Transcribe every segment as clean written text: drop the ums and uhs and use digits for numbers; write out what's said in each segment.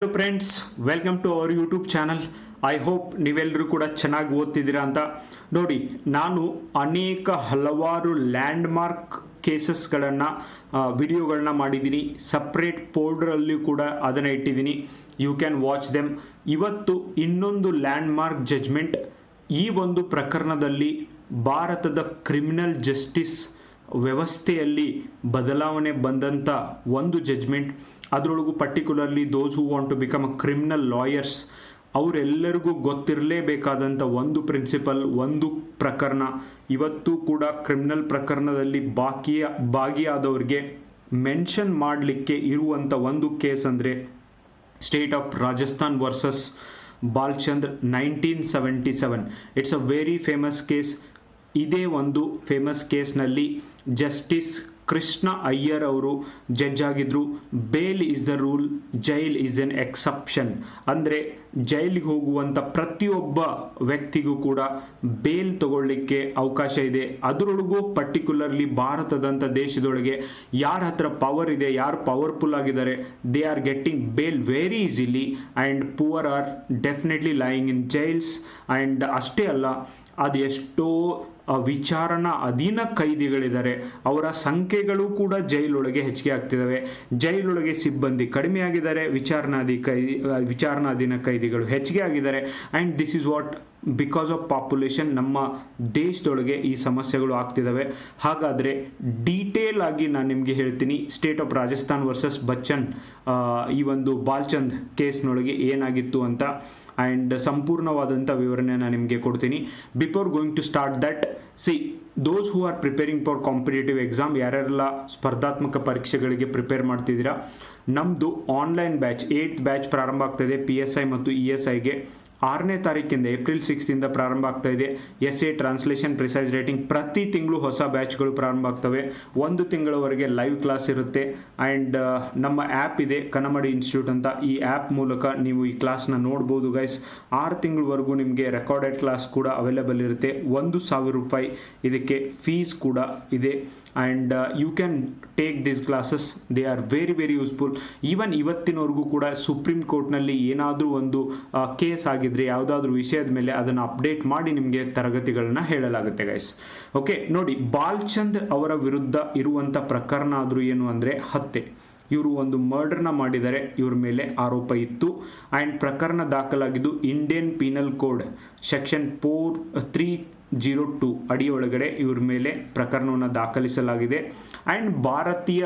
Hello friends, welcome to our YouTube channel. I hope ನೀವೆಲ್ಲರೂ ಕೂಡ ಚೆನ್ನಾಗಿ ಓದ್ತಿದ್ದೀರಾ ಅಂತ. ನೋಡಿ, ನಾನು ಹಲವಾರು ಲ್ಯಾಂಡ್ ಮಾರ್ಕ್ ಕೇಸಸ್ಗಳನ್ನು ವಿಡಿಯೋಗಳನ್ನ ಮಾಡಿದ್ದೀನಿ. ಸಪ್ರೇಟ್ ಫೋಲ್ಡರಲ್ಲಿ ಕೂಡ ಅದನ್ನು ಇಟ್ಟಿದ್ದೀನಿ. You can watch them. ಇವತ್ತು ಇನ್ನೊಂದು ಲ್ಯಾಂಡ್ ಮಾರ್ಕ್ ಜಜ್ಮೆಂಟ್. ಈ ಒಂದು ಪ್ರಕರಣದಲ್ಲಿ ಭಾರತದ ಕ್ರಿಮಿನಲ್ ಜಸ್ಟಿಸ್ ವ್ಯವಸ್ಥೆಯಲ್ಲಿ ಬದಲಾವಣೆ ಬಂದಂಥ ಒಂದು ಜಜ್ಮೆಂಟ್. ಅದರೊಳಗೂ particularly those who want to become a criminal lawyers, ಅವರೆಲ್ಲರಿಗೂ ಗೊತ್ತಿರಲೇಬೇಕಾದಂಥ ಒಂದು ಪ್ರಿನ್ಸಿಪಲ್, ಒಂದು ಪ್ರಕರಣ. ಇವತ್ತು ಕೂಡ ಕ್ರಿಮಿನಲ್ ಪ್ರಕರಣದಲ್ಲಿ ಭಾಗಿಯಾದವ್ರಿಗೆ ಮೆನ್ಷನ್ ಮಾಡಲಿಕ್ಕೆ ಇರುವಂಥ ಒಂದು ಕೇಸ್ ಅಂದರೆ state of Rajasthan versus Balachandra 1977. It's a very famous case. ಇದೇ ಒಂದು ಫೇಮಸ್ ಕೇಸ್ನಲ್ಲಿ ಜಸ್ಟಿಸ್ ಕೃಷ್ಣ ಅಯ್ಯರ್ ಅವರು ಜಡ್ಜ್ ಆಗಿದ್ರು. Bail is the rule, jail is an exception. ಅಂದರೆ ಜೈಲಿಗೆ ಹೋಗುವಂಥ ಪ್ರತಿಯೊಬ್ಬ ವ್ಯಕ್ತಿಗೂ ಕೂಡ ಬೇಲ್ ತಗೊಳ್ಳಿಕ್ಕೆ ಅವಕಾಶ ಇದೆ. ಅದರೊಳಗೂ ಪರ್ಟಿಕ್ಯುಲರ್ಲಿ ಭಾರತದಂಥ ದೇಶದೊಳಗೆ ಯಾರ ಹತ್ರ ಪವರ್ ಇದೆ, ಯಾರು ಪವರ್ಫುಲ್ ಆಗಿದ್ದಾರೆ, they are getting bail very easily and poor are definitely lying in jails. And ಅಷ್ಟೇ ಅಲ್ಲ, ಅದೆಷ್ಟೋ ವಿಚಾರಣಾ ಅಧೀನ ಕೈದಿಗಳಿದ್ದಾರೆ, ಅವರ ಸಂಖ್ಯೆಗಳು ಕೂಡ ಜೈಲೊಳಗೆ ಹೆಚ್ಚಿಗೆ ಆಗ್ತಿದ್ದಾವೆ. ಜೈಲೊಳಗೆ ಸಿಬ್ಬಂದಿ ಕಡಿಮೆ ಆಗಿದ್ದಾರೆ, ವಿಚಾರಣಾಧೀನ ಕೈದಿಗಳು ಹೆಚ್ಚಿಗೆ ಆಗಿದ್ದಾರೆ. And this is what because of population ನಮ್ಮ ದೇಶದೊಳಗೆ ಈ ಸಮಸ್ಯೆಗಳು ಆಗ್ತಿದ್ದಾವೆ. ಹಾಗಾದರೆ ಡೀಟೇಲ್ ಆಗಿ ನಾನು ನಿಮಗೆ ಹೇಳ್ತೀನಿ state of Rajasthan versus Bachchan, ಈ ಒಂದು ಬಾಲಚಂದ್ ಕೇಸ್ನೊಳಗೆ ಏನಾಗಿತ್ತು ಅಂತ. ಆ್ಯಂಡ್ ಸಂಪೂರ್ಣವಾದಂಥ ವಿವರಣೆ ನಾನು ನಿಮಗೆ ಕೊಡ್ತೀನಿ. Before going to start that, see those who are preparing for competitive exam, ಯಾರೆಲ್ಲ ಸ್ಪರ್ಧಾತ್ಮಕ ಪರೀಕ್ಷೆಗಳಿಗೆ ಪ್ರಿಪೇರ್ ಮಾಡ್ತಿದ್ದೀರಾ, ನಮ್ಮದು ಆನ್ಲೈನ್ ಬ್ಯಾಚ್ 8th ಬ್ಯಾಚ್ ಪ್ರಾರಂಭ ಆಗ್ತಾಯಿದೆ. PSI ಮತ್ತು ESIಗೆ 6ನೇ ತಾರೀಕಿಂದ ಏಪ್ರಿಲ್ 6th ಪ್ರಾರಂಭ ಆಗ್ತಾ ಇದೆ. SA ಟ್ರಾನ್ಸ್ಲೇಷನ್, ಪ್ರಿಸೈಸ್ ರೈಟಿಂಗ್ ಪ್ರತಿ ತಿಂಗಳು ಹೊಸ ಬ್ಯಾಚ್ಗಳು ಪ್ರಾರಂಭ ಆಗ್ತವೆ. 1 ತಿಂಗಳವರೆಗೆ ಲೈವ್ ಕ್ಲಾಸ್ ಇರುತ್ತೆ. ಆ್ಯಂಡ್ ನಮ್ಮ ಆ್ಯಪ್ ಇದೆ ಕನ್ನಮಡಿ ಇನ್ಸ್ಟಿಟ್ಯೂಟ್ ಅಂತ. ಈ ಆ್ಯಪ್ ಮೂಲಕ ನೀವು ಈ ಕ್ಲಾಸ್ನ ನೋಡ್ಬೋದು ಗೈಸ್. 6 ತಿಂಗಳವರೆಗೂ ನಿಮಗೆ ರೆಕಾರ್ಡೆಡ್ ಕ್ಲಾಸ್ ಕೂಡ ಅವೈಲೇಬಲ್ ಇರುತ್ತೆ. 1,000 ರೂಪಾಯಿ ಇದಕ್ಕೆ ಫೀಸ್ ಕೂಡ ಇದೆ. And you can take this classes, they are very very useful. Even ಇವತ್ತಿನವರೆಗೂ ಕೂಡ ಸುಪ್ರೀಂ ಕೋರ್ಟ್ನಲ್ಲಿ ಏನಾದರೂ ಒಂದು ಕೇಸ್ ಆಗಿದ್ರೆ ಯಾವುದಾದ್ರೂ ವಿಷಯದ ಮೇಲೆ ಅದನ್ನು ಅಪ್ಡೇಟ್ ಮಾಡಿ ನಿಮಗೆ ತರಗತಿಗಳನ್ನ ಹೇಳಲಾಗುತ್ತೆ ಗೈಸ್. ಓಕೆ, ನೋಡಿ, ಬಾಲಚಂದ್ ಅವರ ವಿರುದ್ಧ ಇರುವಂಥ ಪ್ರಕರಣ ಆದರೂ ಏನು ಅಂದರೆ ಹತ್ಯೆ. ಇವರು ಒಂದು ಮರ್ಡರ್ನ ಮಾಡಿದ್ದಾರೆ, ಇವ್ರ ಮೇಲೆ ಆರೋಪ ಇತ್ತು. ಆ್ಯಂಡ್ ಪ್ರಕರಣ ದಾಖಲಾಗಿದ್ದು ಇಂಡಿಯನ್ ಪೀನಲ್ ಕೋಡ್ ಸೆಕ್ಷನ್ 4302 ಅಡಿಯೊಳಗಡೆ ಇವ್ರ ಮೇಲೆ ಪ್ರಕರಣವನ್ನು ದಾಖಲಿಸಲಾಗಿದೆ. ಆ್ಯಂಡ್ ಭಾರತೀಯ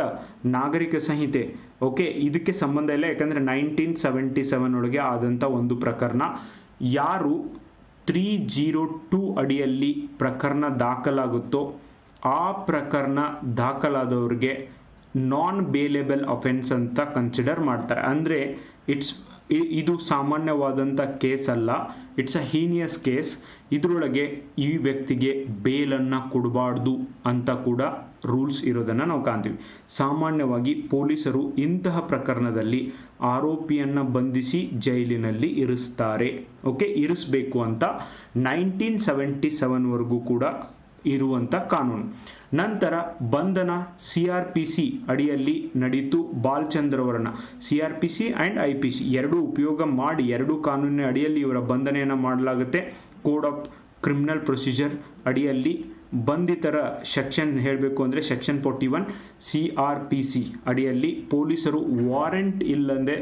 ನಾಗರಿಕ ಸಂಹಿತೆ, ಓಕೆ, ಇದಕ್ಕೆ ಸಂಬಂಧ ಇಲ್ಲ, ಯಾಕಂದರೆ 1977 ಒಳಗೆ ಆದಂಥ ಒಂದು ಪ್ರಕರಣ. ಯಾರು 302 ಅಡಿಯಲ್ಲಿ ಪ್ರಕರಣ ದಾಖಲಾಗುತ್ತೋ ಆ ಪ್ರಕರಣ ದಾಖಲಾದವ್ರಿಗೆ ನಾನ್ ಬೇಲೇಬಲ್ ಅಫೆನ್ಸ್ ಅಂತ ಕನ್ಸಿಡರ್ ಮಾಡ್ತಾರೆ. ಅಂದರೆ ಇದು ಸಾಮಾನ್ಯವಾದಂಥ ಕೇಸ್ ಅಲ್ಲ, ಇಟ್ಸ್ ಅ ಹೀನಿಯಸ್ ಕೇಸ್. ಇದರೊಳಗೆ ಈ ವ್ಯಕ್ತಿಗೆ ಬೇಲನ್ನು ಕೊಡಬಾರ್ದು ಅಂತ ಕೂಡ ರೂಲ್ಸ್ ಇರೋದನ್ನು ನಾವು ಕಾಣ್ತೀವಿ. ಸಾಮಾನ್ಯವಾಗಿ ಪೊಲೀಸರು ಇಂತಹ ಪ್ರಕರಣದಲ್ಲಿ ಆರೋಪಿಯನ್ನು ಬಂಧಿಸಿ ಜೈಲಿನಲ್ಲಿ ಇರಿಸ್ತಾರೆ. ಓಕೆ, ಇರಿಸಬೇಕು ಅಂತ 1977ವರೆಗೂ ಕೂಡ ಇರುವಂಥ ಕಾನೂನು. ನಂತರ ಬಂಧನ CRPC ಅಡಿಯಲ್ಲಿ ನಡೀತು. ಬಾಲಚಂದ್ರವರನ್ನ CRPC ಆ್ಯಂಡ್ IPC ಎರಡೂ ಉಪಯೋಗ ಮಾಡಿ, ಎರಡೂ ಕಾನೂನಿನ ಅಡಿಯಲ್ಲಿ ಇವರ ಬಂಧನೆಯನ್ನು ಮಾಡಲಾಗುತ್ತೆ. ಕೋಡ್ ಆಫ್ ಕ್ರಿಮಿನಲ್ ಪ್ರೊಸೀಜರ್ ಅಡಿಯಲ್ಲಿ ಬಂಧಿತರ ಸೆಕ್ಷನ್ ಹೇಳಬೇಕು ಅಂದರೆ ಸೆಕ್ಷನ್ 41 CRPC ಅಡಿಯಲ್ಲಿ ಪೊಲೀಸರು ವಾರೆಂಟ್ ಇಲ್ಲದೆ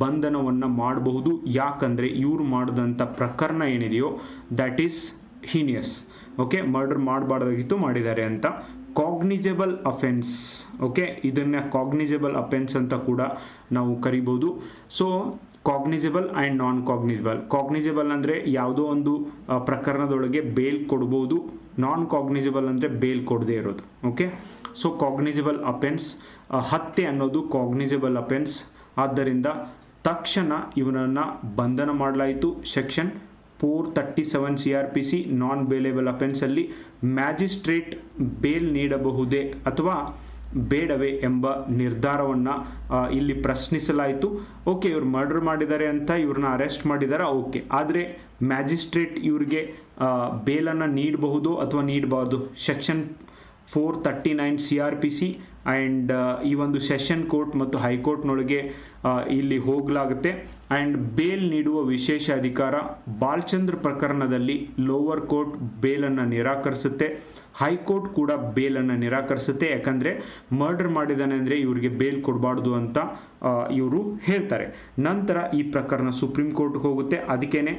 ಬಂಧನವನ್ನು ಮಾಡಬಹುದು. ಯಾಕಂದರೆ ಇವರು ಮಾಡಿದಂಥ ಪ್ರಕರಣ ಏನಿದೆಯೋ that is heinous. Okay, murder ಮಾಡಬಾರ್ದಾಗಿತ್ತು, ಮಾಡಿದ್ದಾರೆ ಅಂತ. ಕಾಗ್ನಿಜಬಲ್ ಅಫೆನ್ಸ್, ಓಕೆ, ಇದನ್ನು ಕಾಗ್ನಿಜಬಲ್ ಅಫೆನ್ಸ್ ಅಂತ ಕೂಡ ನಾವು ಕರಿಬೋದು. So ಕಾಗ್ನಿಜಬಲ್ and non ಕಾಗ್ನಿಜಬಲ್. ಕಾಗ್ನಿಜಬಲ್ ಅಂದರೆ ಯಾವುದೋ ಒಂದು ಪ್ರಕರಣದೊಳಗೆ ಬೇಲ್ ಕೊಡ್ಬೋದು, ನಾನ್ ಕಾಗ್ನಿಜಬಲ್ ಅಂದರೆ ಬೇಲ್ ಕೊಡದೇ ಇರೋದು. ಓಕೆ, ಸೊ ಕಾಗ್ನಿಜಬಲ್ ಅಫೆನ್ಸ್, ಹತ್ಯೆ ಅನ್ನೋದು ಕಾಗ್ನಿಜಬಲ್ ಅಫೆನ್ಸ್. ಆದ್ದರಿಂದ ತಕ್ಷಣ ಇವನನ್ನು ಬಂಧನ ಮಾಡಲಾಯಿತು. ಸೆಕ್ಷನ್ 437 CRPC ನಾನ್ ಬೇಲೇಬಲ್ ಅಫೆನ್ಸಲ್ಲಿ ಮ್ಯಾಜಿಸ್ಟ್ರೇಟ್ ಬೇಲ್ ನೀಡಬಹುದೇ ಅಥವಾ ಬೇಡವೇ ಎಂಬ ನಿರ್ಧಾರವನ್ನು ಇಲ್ಲಿ ಪ್ರಶ್ನಿಸಲಾಯಿತು. ಓಕೆ, ಇವ್ರು ಮರ್ಡರ್ ಮಾಡಿದ್ದಾರೆ ಅಂತ ಇವ್ರನ್ನ ಅರೆಸ್ಟ್ ಮಾಡಿದ್ದಾರೆ, ಓಕೆ, ಆದರೆ ಮ್ಯಾಜಿಸ್ಟ್ರೇಟ್ ಇವ್ರಿಗೆ ಬೇಲನ್ನು ನೀಡಬಹುದು ಅಥವಾ ನೀಡಬಾರ್ದು. ಸೆಕ್ಷನ್ 439 CRPC ಆ್ಯಂಡ್ ಈ ಒಂದು ಸೆಷನ್ ಕೋರ್ಟ್ ಮತ್ತು ಹೈಕೋರ್ಟ್ನೊಳಗೆ ಇಲ್ಲಿ ಹೋಗಲಾಗುತ್ತೆ. ಆ್ಯಂಡ್ ಬೇಲ್ ನೀಡುವ ವಿಶೇಷ ಅಧಿಕಾರ ಬಾಲಚಂದ್ರ ಪ್ರಕರಣದಲ್ಲಿ ಲೋವರ್ ಕೋರ್ಟ್ ಬೇಲನ್ನು ನಿರಾಕರಿಸುತ್ತೆ, ಹೈಕೋರ್ಟ್ ಕೂಡ ಬೇಲನ್ನು ನಿರಾಕರಿಸುತ್ತೆ. ಯಾಕಂದರೆ ಮರ್ಡರ್ ಮಾಡಿದಾನೆ ಅಂದರೆ ಇವರಿಗೆ ಬೇಲ್ ಕೊಡಬಾರ್ದು ಅಂತ ಇವರು ಹೇಳ್ತಾರೆ. ನಂತರ ಈ ಪ್ರಕರಣ ಸುಪ್ರೀಂ ಕೋರ್ಟ್ಗೆ ಹೋಗುತ್ತೆ. ಅದಕ್ಕೇನೆ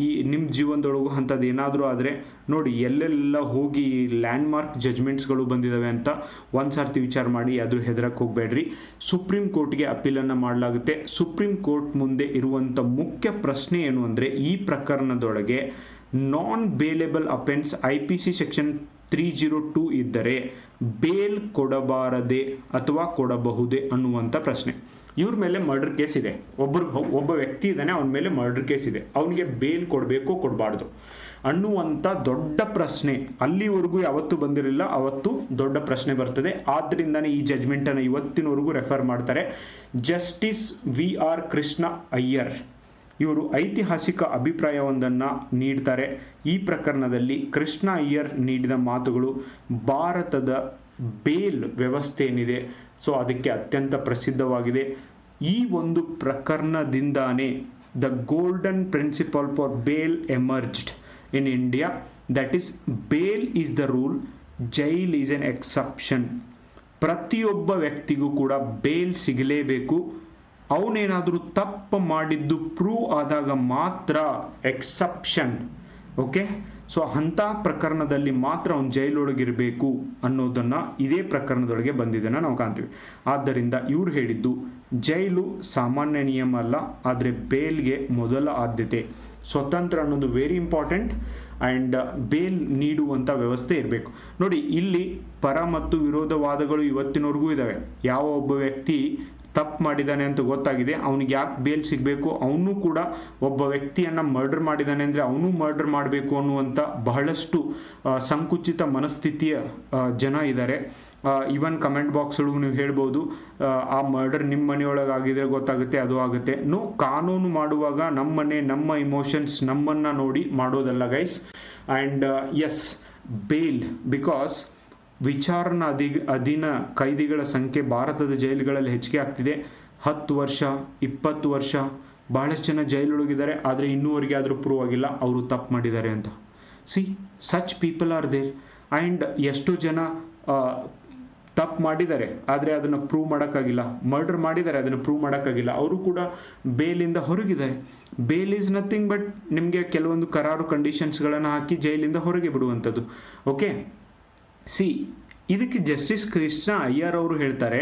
ಈ ನಿಮ್ಮ ಜೀವನದೊಳಗೂ ಅಂಥದ್ದು ಏನಾದರೂ ಆದರೆ ನೋಡಿ, ಎಲ್ಲೆಲ್ಲ ಹೋಗಿ ಲ್ಯಾಂಡ್ಮಾರ್ಕ್ ಜಜ್ಮೆಂಟ್ಸ್ಗಳು ಬಂದಿದ್ದಾವೆ ಅಂತ ಒಂದು ಸರ್ತಿ ವಿಚಾರ ಮಾಡಿ, ಅದು ಹೆದರಕ್ಕೆ ಹೋಗಬೇಡ್ರಿ. ಸುಪ್ರೀಂ ಕೋರ್ಟ್ಗೆ ಅಪೀಲನ್ನು ಮಾಡಲಾಗುತ್ತೆ. ಸುಪ್ರೀಂ ಕೋರ್ಟ್ ಮುಂದೆ ಇರುವಂಥ ಮುಖ್ಯ ಪ್ರಶ್ನೆ ಏನು ಅಂದರೆ, ಈ ಪ್ರಕರಣದೊಳಗೆ non bailable offence IPC section 302 ಇದ್ದರೆ ಬೇಲ್ ಕೊಡಬಾರದೆ ಅಥವಾ ಕೊಡಬಹುದೇ ಅನ್ನುವಂಥ ಪ್ರಶ್ನೆ. ಇವ್ರ ಮೇಲೆ ಮರ್ಡರ್ ಕೇಸ್ ಇದೆ, ಒಬ್ಬ ವ್ಯಕ್ತಿ ಇದ್ದಾನೆ, ಅವನ ಮೇಲೆ ಮರ್ಡರ್ ಕೇಸ್ ಇದೆ, ಅವನಿಗೆ ಬೇಲ್ ಕೊಡಬೇಕು ಕೊಡಬಾರ್ದು ಅನ್ನುವಂಥ ದೊಡ್ಡ ಪ್ರಶ್ನೆ ಅಲ್ಲಿವರೆಗೂ ಯಾವತ್ತೂ ಬಂದಿರಲಿಲ್ಲ, ಅವತ್ತು ದೊಡ್ಡ ಪ್ರಶ್ನೆ ಬರ್ತದೆ. ಆದ್ದರಿಂದನೇ ಈ ಜಜ್ಮೆಂಟನ್ನು ಇವತ್ತಿನವರೆಗೂ ರೆಫರ್ ಮಾಡ್ತಾರೆ. ಜಸ್ಟಿಸ್ VR ಕೃಷ್ಣ ಅಯ್ಯರ್ ಇವರು ಐತಿಹಾಸಿಕ ಅಭಿಪ್ರಾಯವೊಂದನ್ನು ನೀಡ್ತಾರೆ. ಈ ಪ್ರಕರಣದಲ್ಲಿ ಕೃಷ್ಣ ಅಯ್ಯರ್ ನೀಡಿದ ಮಾತುಗಳು ಭಾರತದ ಬೇಲ್ ವ್ಯವಸ್ಥೆ ಏನಿದೆ ಸೊ ಅದಕ್ಕೆ ಅತ್ಯಂತ ಪ್ರಸಿದ್ಧವಾಗಿದೆ. ಈ ಒಂದು ಪ್ರಕರಣದಿಂದಾನೇ the golden principle for bail emerged in India, that is bail is the rule, jail is an exception. ಪ್ರತಿಯೊಬ್ಬ ವ್ಯಕ್ತಿಗೂ ಕೂಡ ಬೇಲ್ ಸಿಗಲೇಬೇಕು. ಅವನೇನಾದರೂ ತಪ್ಪು ಮಾಡಿದ್ದು ಪ್ರೂವ್ ಆದಾಗ ಮಾತ್ರ ಎಕ್ಸೆಪ್ಷನ್. ಓಕೆ, ಸೊ ಅಂಥ ಪ್ರಕರಣದಲ್ಲಿ ಮಾತ್ರ ಅವನು ಜೈಲೊಳಗಿರಬೇಕು ಅನ್ನೋದನ್ನು ಇದೇ ಪ್ರಕರಣದೊಳಗೆ ಬಂದಿದ್ದನ್ನು ನಾವು ಕಾಣ್ತೀವಿ. ಆದ್ದರಿಂದ ಇವ್ರು ಹೇಳಿದ್ದು ಜೈಲು ಸಾಮಾನ್ಯ ನಿಯಮ ಅಲ್ಲ, ಆದರೆ ಬೇಲ್ಗೆ ಮೊದಲ ಆದ್ಯತೆ. ಸ್ವತಂತ್ರ ಅನ್ನೋದು ವೆರಿ ಇಂಪಾರ್ಟೆಂಟ್ ಆ್ಯಂಡ್ ಬೇಲ್ ನೀಡುವಂಥ ವ್ಯವಸ್ಥೆ ಇರಬೇಕು. ನೋಡಿ, ಇಲ್ಲಿ ಪರ ಮತ್ತು ವಿರೋಧವಾದಗಳು ಇವತ್ತಿನವರೆಗೂ ಇದ್ದಾವೆ. ಯಾವ ಒಬ್ಬ ವ್ಯಕ್ತಿ ತಪ್ಪು ಮಾಡಿದ್ದಾನೆ ಅಂತ ಗೊತ್ತಾಗಿದೆ, ಅವನಿಗೆ ಯಾಕೆ ಬೇಲ್ ಸಿಗಬೇಕು, ಅವನು ಕೂಡ ಒಬ್ಬ ವ್ಯಕ್ತಿಯನ್ನು ಮರ್ಡರ್ ಮಾಡಿದ್ದಾನೆ ಅಂದರೆ ಅವನು ಮರ್ಡರ್ ಮಾಡಬೇಕು ಅನ್ನುವಂಥ ಬಹಳಷ್ಟು ಸಂಕುಚಿತ ಮನಸ್ಥಿತಿಯ ಜನ ಇದ್ದಾರೆ. ಈವನ್ ಕಮೆಂಟ್ ಬಾಕ್ಸ್ ಒಳಗೂ ನೀವು ಹೇಳ್ಬೋದು, ಆ ಮರ್ಡರ್ ನಿಮ್ಮ ಮನೆಯೊಳಗೆ ಆಗಿದ್ರೆ ಗೊತ್ತಾಗುತ್ತೆ, ಅದು ಆಗುತ್ತೆ. ಕಾನೂನು ಮಾಡುವಾಗ ನಮ್ಮ ಮನೆ, ನಮ್ಮ ಇಮೋಷನ್ಸ್ ನಮ್ಮನ್ನು ನೋಡಿ ಮಾಡೋದಲ್ಲ guys. And yes, bail because ವಿಚಾರಣಾ ಅಧೀನ ಕೈದಿಗಳ ಸಂಖ್ಯೆ ಭಾರತದ ಜೈಲುಗಳಲ್ಲಿ ಹೆಚ್ಚಿಗೆ ಆಗ್ತಿದೆ. 10 ವರ್ಷ 20 ವರ್ಷ ಬಹಳಷ್ಟು ಜನ ಜೈಲೊಳಗಿದ್ದಾರೆ, ಆದರೆ ಇನ್ನೂವರೆಗೆ ಆದರೂ ಪ್ರೂವ್ ಆಗಿಲ್ಲ ಅವರು ತಪ್ಪು ಮಾಡಿದ್ದಾರೆ ಅಂತ. See, such people are there. And ಎಷ್ಟೋ ಜನ ತಪ್ಪು ಮಾಡಿದ್ದಾರೆ ಆದರೆ ಅದನ್ನು ಪ್ರೂವ್ ಮಾಡೋಕ್ಕಾಗಿಲ್ಲ, ಮರ್ಡರ್ ಮಾಡಿದ್ದಾರೆ ಅದನ್ನು ಪ್ರೂವ್ ಮಾಡೋಕ್ಕಾಗಿಲ್ಲ, ಅವರು ಕೂಡ ಬೇಲಿಂದ ಹೊರಗಿದ್ದಾರೆ. ಬೇಲ್ ಈಸ್ ನಥಿಂಗ್ ಬಟ್ ನಿಮಗೆ ಕೆಲವೊಂದು ಕರಾರು ಕಂಡೀಷನ್ಸ್ಗಳನ್ನು ಹಾಕಿ ಜೈಲಿಂದ ಹೊರಗೆ ಬಿಡುವಂಥದ್ದು. ಓಕೆ, ಸಿ, ಇದಕ್ಕೆ ಜಸ್ಟಿಸ್ ಕೃಷ್ಣ ಅಯ್ಯರ್ ಅವರು ಹೇಳ್ತಾರೆ,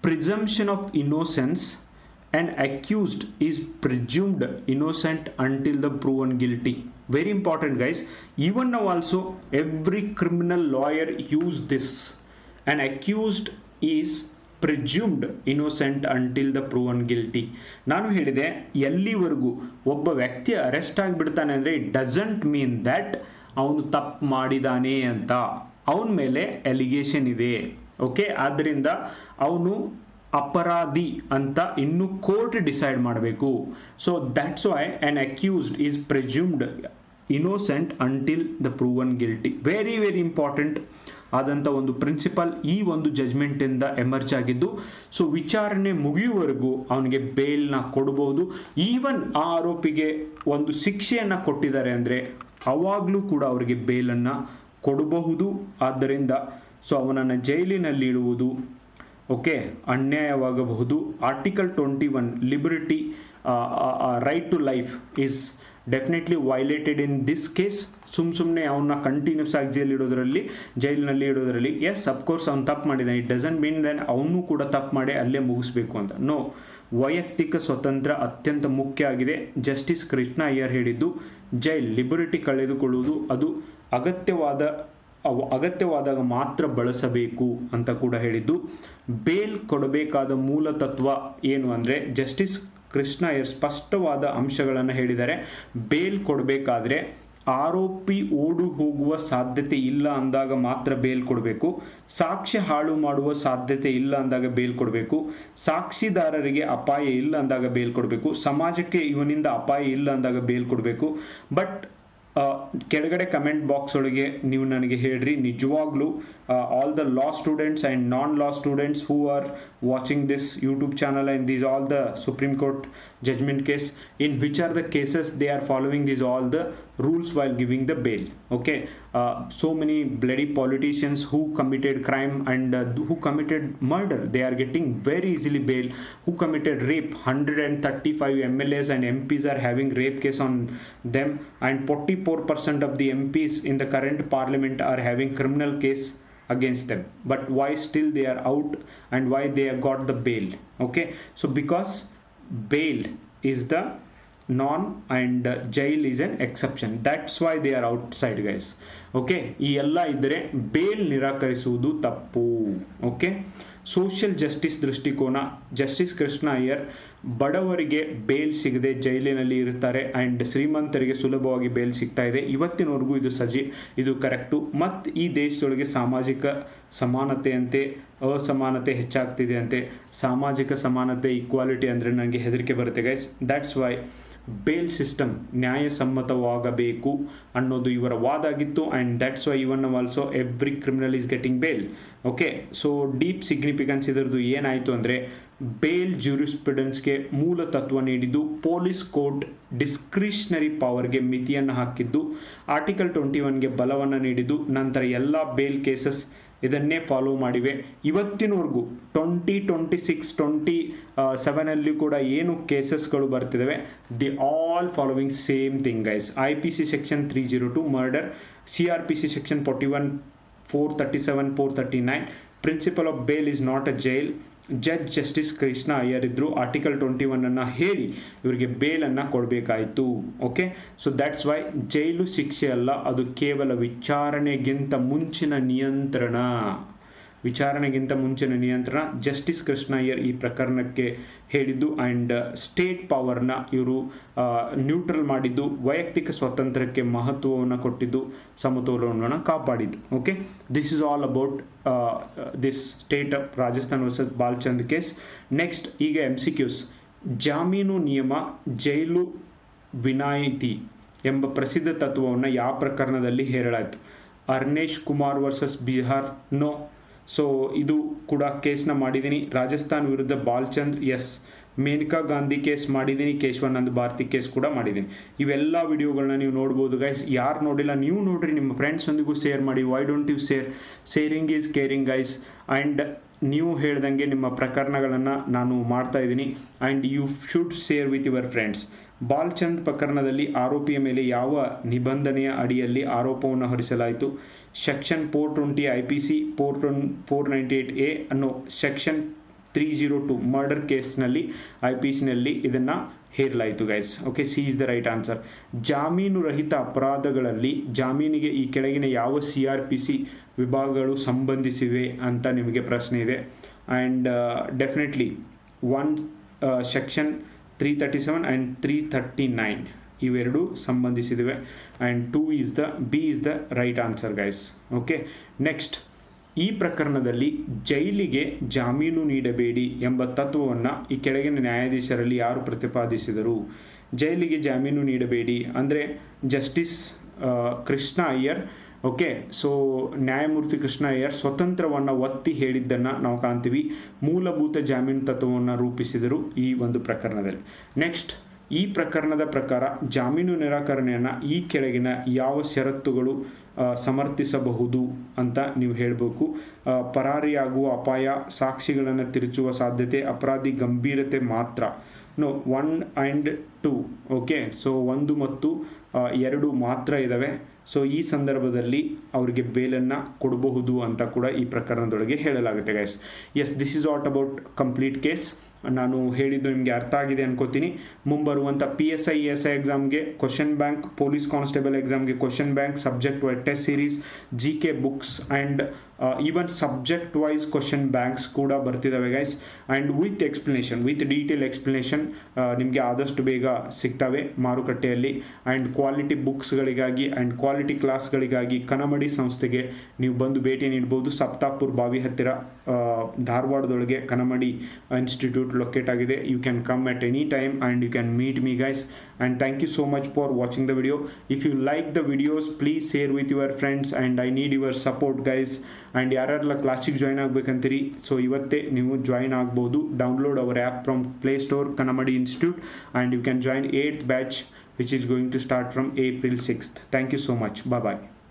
presumption of innocence and accused is presumed innocent until the proven guilty. Very important guys. Even now also every criminal lawyer use this. And accused is presumed innocent until the proven guilty. ನಾನು ಹೇಳಿದೆ, ಎಲ್ಲಿವರೆಗೂ ಒಬ್ಬ ವ್ಯಕ್ತಿ arrest ಆಗಿಬಿಡ್ತಾನೆ ಅಂದರೆ it doesn't mean that ಅವನು ತಪ್ಪು ಮಾಡಿದಾನೆ ಅಂತ. ಅವನ ಮೇಲೆ ಎಲಿಗೇಷನ್ ಇದೆ. ಓಕೆ, ಆದ್ದರಿಂದ ಅವನು ಅಪರಾಧಿ ಅಂತ ಇನ್ನು ಕೋರ್ಟ್ ಡಿಸೈಡ್ ಮಾಡಬೇಕು. So that's why an accused is presumed innocent until the proven guilty. Very very important ಆದಂಥ ಒಂದು ಪ್ರಿನ್ಸಿಪಲ್ ಈ ಒಂದು ಜಜ್ಮೆಂಟಿಂದ ಎಮರ್ಜ್ ಆಗಿದ್ದು. ಸೊ ವಿಚಾರಣೆ ಮುಗಿಯುವವರೆಗೂ ಅವನಿಗೆ ಬೇಲ್ನ ಕೊಡಬಹುದು. ಈವನ್ ಆ ಆರೋಪಿಗೆ ಒಂದು ಶಿಕ್ಷೆಯನ್ನು ಕೊಟ್ಟಿದ್ದಾರೆ ಅಂದರೆ ಅವಾಗಲೂ ಕೂಡ ಅವರಿಗೆ ಬೇಲನ್ನು ಕೊಡಬಹುದು. ಆದ್ದರಿಂದ ಸೊ ಅವನನ್ನು ಜೈಲಿನಲ್ಲಿ ಇಡುವುದು ಓಕೆ ಅನ್ಯಾಯವಾಗಬಹುದು. Article 21 liberty right to life is definitely violated in this case. ಸುಮ್ಮನೆ ಅವನ್ನ ಕಂಟಿನ್ಯೂಸ್ ಆಗಿ ಜೈಲಿನಲ್ಲಿ ಇಡೋದ್ರಲ್ಲಿ ಎಸ್ ಅಫ್ಕೋರ್ಸ್ ಅವ್ನು ತಪ್ಪು ಮಾಡಿದ್ದಾನೆ, ಇಟ್ ಡಸಂಟ್ ಮೀನ್ ದೆನ್ ಅವನು ಕೂಡ ತಪ್ಪು ಮಾಡಿ ಅಲ್ಲೇ ಮುಗಿಸ್ಬೇಕು ಅಂತ. ನೋ, ವೈಯಕ್ತಿಕ ಸ್ವತಂತ್ರ ಅತ್ಯಂತ ಮುಖ್ಯ ಆಗಿದೆ. ಜಸ್ಟಿಸ್ ಕೃಷ್ಣ ಅಯ್ಯರ್ ಹೇಳಿದ್ದು ಲಿಬರ್ಟಿ ಕಳೆದುಕೊಳ್ಳುವುದು ಅದು ಅಗತ್ಯವಾದಾಗ ಮಾತ್ರ ಬಳಸಬೇಕು ಅಂತ ಕೂಡ ಹೇಳಿದ್ದು. ಬೇಲ್ ಕೊಡಬೇಕಾದ ಮೂಲ ತತ್ವ ಏನು ಅಂದರೆ ಜಸ್ಟಿಸ್ ಕೃಷ್ಣ ಅಯ್ಯರ್ ಸ್ಪಷ್ಟವಾದ ಅಂಶಗಳನ್ನು ಹೇಳಿದ್ದಾರೆ. ಬೇಲ್ ಕೊಡಬೇಕಾದ್ರೆ ಆರೋಪಿ ಓಡು ಹೋಗುವ ಸಾಧ್ಯತೆ ಇಲ್ಲ ಅಂದಾಗ ಮಾತ್ರ ಬೇಲ್ ಕೊಡಬೇಕು. ಸಾಕ್ಷ್ಯ ಹಾಳು ಮಾಡುವ ಸಾಧ್ಯತೆ ಇಲ್ಲ ಅಂದಾಗ ಬೇಲ್ ಕೊಡಬೇಕು. ಸಾಕ್ಷಿದಾರರಿಗೆ ಅಪಾಯ ಇಲ್ಲ ಅಂದಾಗ ಬೇಲ್ ಕೊಡಬೇಕು. ಸಮಾಜಕ್ಕೆ ಇವನಿಂದ ಅಪಾಯ ಇಲ್ಲ ಅಂದಾಗ ಬೇಲ್ ಕೊಡಬೇಕು. ಬಟ್ ಕೆಳಗಡೆ ಕಮೆಂಟ್ ಬಾಕ್ಸ್ ಒಳಗೆ ನೀವು ನನಗೆ ಹೇಳ್ರಿ, ನಿಜವಾಗ್ಲೂ all the law students and non law students who are watching this YouTube channel and these all the supreme court judgment case, in which are the cases they are following these all the rules while giving the bail. Okay, so many bloody politicians who committed crime and who committed murder, they are getting very easily bail. Who committed rape, 135 MLAs and MPs are having rape case on them, and 44% of the MPs in the current parliament are having criminal case against them. But why still they are out, and why they have got the bail? Okay, so because bail is the norm and jail is an exception, that's why they are outside guys. Okay, ಈ ಎಲ್ಲ ಇದ್ದರೆ bale ನಿರಾಕರಿಸುವುದು ತಪ್ಪು. Okay, social justice ದೃಷ್ಟಿಕೋನ, justice Krishna Iyer ಬಡವರಿಗೆ bale ಸಿಗದೆ ಜೈಲಿನಲ್ಲಿ ಇರುತ್ತಾರೆ ಆ್ಯಂಡ್ ಶ್ರೀಮಂತರಿಗೆ ಸುಲಭವಾಗಿ ಬೇಲ್ ಸಿಗ್ತಾ ಇದೆ. ಇವತ್ತಿನವರೆಗೂ ಇದು ಕರೆಕ್ಟು. ಮತ್ತು ಈ ದೇಶದೊಳಗೆ ಸಾಮಾಜಿಕ ಸಮಾನತೆಯಂತೆ ಅಸಮಾನತೆ ಹೆಚ್ಚಾಗ್ತಿದೆ ಅಂತೆ. ಸಾಮಾಜಿಕ ಸಮಾನತೆ, ಈಕ್ವಾಲಿಟಿ ಅಂದರೆ ನನಗೆ ಹೆದರಿಕೆ ಬರುತ್ತೆ guys. That's why bail system ನ್ಯಾಯಸಮ್ಮತವಾಗಬೇಕು ಅನ್ನೋದು ಇವರ ವಾದ ಆಗಿತ್ತು. And that's why even also every criminal is getting bail. Okay, so deep significance ಇದರದ್ದು ಏನಾಯಿತು ಅಂದರೆ, ಬೇಲ್ ಜ್ಯೂರಿಸ್ಪ್ರುಡೆನ್ಸ್ಗೆ ಮೂಲ ತತ್ವ ನೀಡಿದ್ದು ಪೊಲೀಸ್ ಕೋರ್ಟ್ ಡಿಸ್ಕ್ರಿಷನರಿ ಪವರ್ಗೆ ಮಿತಿಯನ್ನು ಹಾಕಿದ್ದು, ಆರ್ಟಿಕಲ್ 21ಗೆ ಬಲವನ್ನು ನೀಡಿದ್ದು, ನಂತರ ಎಲ್ಲ ಬೇಲ್ ಕೇಸಸ್ ಇದನ್ನೇ ಫಾಲೋ ಮಾಡಿವೆ. ಇವತ್ತಿನವರೆಗೂ 2026, 27 ಕೂಡ ಏನು ಕೇಸಸ್ಗಳು ಬರ್ತಿದ್ದಾವೆ, the all following same thing guys. IPC section 302 murder, CRPC section 41, 437, 439, principle of bail is not a jail. Justice Krishna Iyer ಇದ್ರು, ಆರ್ಟಿಕಲ್ 21 ಹೇಳಿ ಇವರಿಗೆ ಬೇಲನ್ನು ಕೊಡಬೇಕಾಯಿತು. Okay, so that's why jail ಶಿಕ್ಷೆ ಅಲ್ಲ, ಅದು ಕೇವಲ ವಿಚಾರಣೆಗಿಂತ ಮುಂಚಿನ ನಿಯಂತ್ರಣ. ಜಸ್ಟಿಸ್ ಕೃಷ್ಣ ಅಯ್ಯರ್ ಈ ಪ್ರಕರಣಕ್ಕೆ ಹೇಳಿದ್ದು. ಆ್ಯಂಡ್ ಸ್ಟೇಟ್ ಪವರ್ನ ಇವರು ನ್ಯೂಟ್ರಲ್ ಮಾಡಿದ್ದು, ವೈಯಕ್ತಿಕ ಸ್ವಾತಂತ್ರ್ಯಕ್ಕೆ ಮಹತ್ವವನ್ನು ಕೊಟ್ಟಿದ್ದು, ಸಮತೋಲನವನ್ನು ಕಾಪಾಡಿದ್ದು. Okay, this is all about this state of Rajasthan versus Balchand case. Next, ಈಗ MCQs. ಜಾಮೀನು ನಿಯಮ, ಜೈಲು ವಿನಾಯಿತಿ ಎಂಬ ಪ್ರಸಿದ್ಧ ತತ್ವವನ್ನು ಯಾವ ಪ್ರಕರಣದಲ್ಲಿ ಹೇರಲಾಯಿತು? Arnesh Kumar versus Bihar, no. So ಇದು ಕೂಡ ಕೇಸ್ನ ಮಾಡಿದ್ದೀನಿ. ರಾಜಸ್ಥಾನ್ ವಿರುದ್ಧ ಬಾಲ್ಚಂದ್, ಎಸ್. ಮೇನಕಾ ಗಾಂಧಿ ಕೇಸ್ ಮಾಡಿದ್ದೀನಿ, ಕೇಶವಾನಂದ್ ಭಾರತಿ ಕೇಸ್ ಕೂಡ ಮಾಡಿದ್ದೀನಿ. ಇವೆಲ್ಲ ವಿಡಿಯೋಗಳನ್ನ ನೀವು ನೋಡ್ಬೋದು ಗೈಸ್. ಯಾರು ನೋಡಿಲ್ಲ ನೀವು ನೋಡ್ರಿ, ನಿಮ್ಮ ಫ್ರೆಂಡ್ಸೊಂದಿಗೂ ಶೇರ್ ಮಾಡಿ. Why don't you share? Sharing is caring guys. And ನೀವು ಹೇಳ್ದಂಗೆ ನಿಮ್ಮ ಪ್ರಕರಣಗಳನ್ನು ನಾನು ಮಾಡ್ತಾ ಇದ್ದೀನಿ. And you should share with your friends. Balchand ಪ್ರಕರಣದಲ್ಲಿ ಆರೋಪಿಯ ಮೇಲೆ ಯಾವ ನಿಬಂಧನೆಯ ಅಡಿಯಲ್ಲಿ ಆರೋಪವನ್ನು ಹೊರಿಸಲಾಯಿತು? ಸೆಕ್ಷನ್ 420 IPC, 498A ಅನ್ನೋ ಸೆಕ್ಷನ್ 302 ಮರ್ಡರ್ ಕೇಸ್ನಲ್ಲಿ IPCನಲ್ಲಿ ಇದನ್ನು ಹೇರಲಾಯಿತು guys. Okay, C is the right answer. ಜಾಮೀನು ರಹಿತ ಅಪರಾಧಗಳಲ್ಲಿ ಜಾಮೀನಿಗೆ ಈ ಕೆಳಗಿನ ಯಾವ CRPC ವಿಭಾಗಗಳು ಸಂಬಂಧಿಸಿವೆ ಅಂತ ನಿಮಗೆ ಪ್ರಶ್ನೆ ಇದೆ. And definitely one section 337 and 339 ಇವೆರಡು ಸಂಬಂಧಿಸಿವೆ. And B is the right answer guys. Okay, next, ಈ ಪ್ರಕರಣದಲ್ಲಿ ಜೈಲಿಗೆ ಜಾಮೀನು ನೀಡಬೇಡಿ ಎಂಬ ತತ್ವವನ್ನು ಈ ಕೆಳಗಿನ ನ್ಯಾಯಾಧೀಶರಲ್ಲಿ ಯಾರು ಪ್ರತಿಪಾದಿಸಿದರು? ಜೈಲಿಗೆ ಜಾಮೀನು ನೀಡಬೇಡಿ ಅಂದರೆ justice Krishna Iyer. Okay, so ನ್ಯಾಯಮೂರ್ತಿ ಕೃಷ್ಣ ಅಯ್ಯರ್ ಸ್ವತಂತ್ರವನ್ನು ಒತ್ತಿ ಹೇಳಿದ್ದನ್ನು ನಾವು ಕಾಣ್ತೀವಿ. ಮೂಲಭೂತ ಜಾಮೀನು ತತ್ವವನ್ನು ರೂಪಿಸಿದರು ಈ ಒಂದು ಪ್ರಕರಣದಲ್ಲಿ. ನೆಕ್ಸ್ಟ್, ಈ ಪ್ರಕರಣದ ಪ್ರಕಾರ ಜಾಮೀನು ನಿರಾಕರಣೆಯನ್ನು ಈ ಕೆಳಗಿನ ಯಾವ ಷರತ್ತುಗಳು ಸಮರ್ಥಿಸಬಹುದು ಅಂತ ನೀವು ಹೇಳಬೇಕು. ಪರಾರಿಯಾಗುವ ಅಪಾಯ, ಸಾಕ್ಷಿಗಳನ್ನು ತಿರುಚುವ ಸಾಧ್ಯತೆ, ಅಪರಾಧಿ ಗಂಭೀರತೆ ಮಾತ್ರ. No, 1 and 2. ಓಕೆ, ಸೊ 1 ಮತ್ತು 2 ಮಾತ್ರ ಇದ್ದಾವೆ. ಸೊ ಈ ಸಂದರ್ಭದಲ್ಲಿ ಅವರಿಗೆ ಬೇಲನ್ನು ಕೊಡಬಹುದು ಅಂತ ಕೂಡ ಈ ಪ್ರಕರಣದೊಳಗೆ ಹೇಳಲಾಗುತ್ತೆ guys. Yes, this is at about complete case. ನಾನು ಹೇಳಿದ್ದು ನಿಮಗೆ ಅರ್ಥ ಆಗಿದೆ ಅನ್ಕೋತೀನಿ. ಮುಂಬರುವಂಥ PSI ESI ಎಕ್ಸಾಮ್ಗೆ ಕ್ವಶನ್ ಬ್ಯಾಂಕ್, ಪೊಲೀಸ್ ಕಾನ್ಸ್ಟೇಬಲ್ ಎಕ್ಸಾಮ್ಗೆ question bank, subject wise test series, GK books and even subject wise question banks ಕೂಡ ಬರ್ತಿದ್ದಾವೆ guys. And with explanation, with detail explanation ನಿಮಗೆ ಆದಷ್ಟು ಬೇಗ ಸಿಗ್ತವೆ ಮಾರುಕಟ್ಟೆಯಲ್ಲಿ. ಆ್ಯಂಡ್ ಕ್ವಾಲಿಟಿ ಬುಕ್ಸ್ಗಳಿಗಾಗಿ ಆ್ಯಂಡ್ ಕ್ವಾಲಿಟಿ ಕ್ಲಾಸ್ಗಳಿಗಾಗಿ ಕನ್ನಮಡಿ ಸಂಸ್ಥೆಗೆ ನೀವು ಬಂದು ಭೇಟಿ ನೀಡ್ಬೋದು. ಸಪ್ತಾಪುರ್ ಬಾವಿ ಹತ್ತಿರ ಧಾರವಾಡದೊಳಗೆ ಕನ್ನಮಡಿ ಇನ್ಸ್ಟಿಟ್ಯೂಟ್ ಲೊಕೇಟ್ ಆಗಿದೆ. You can come at any time and you can meet me guys. And thank you so much for watching the video. If you like the videos, please share with your friends and I need your support guys. And ಯಾರೆಲ್ಲ ಕ್ಲಾಸಿಗೆ join ಆಗಬೇಕಂತೀರಿ, so ಇವತ್ತೇ ನೀವು join ಆಗ್ಬೋದು. Download our app from play store, Kannamadi institute, and you can join 8th batch which is going to start from April 6th. Thank you so much. Bye bye.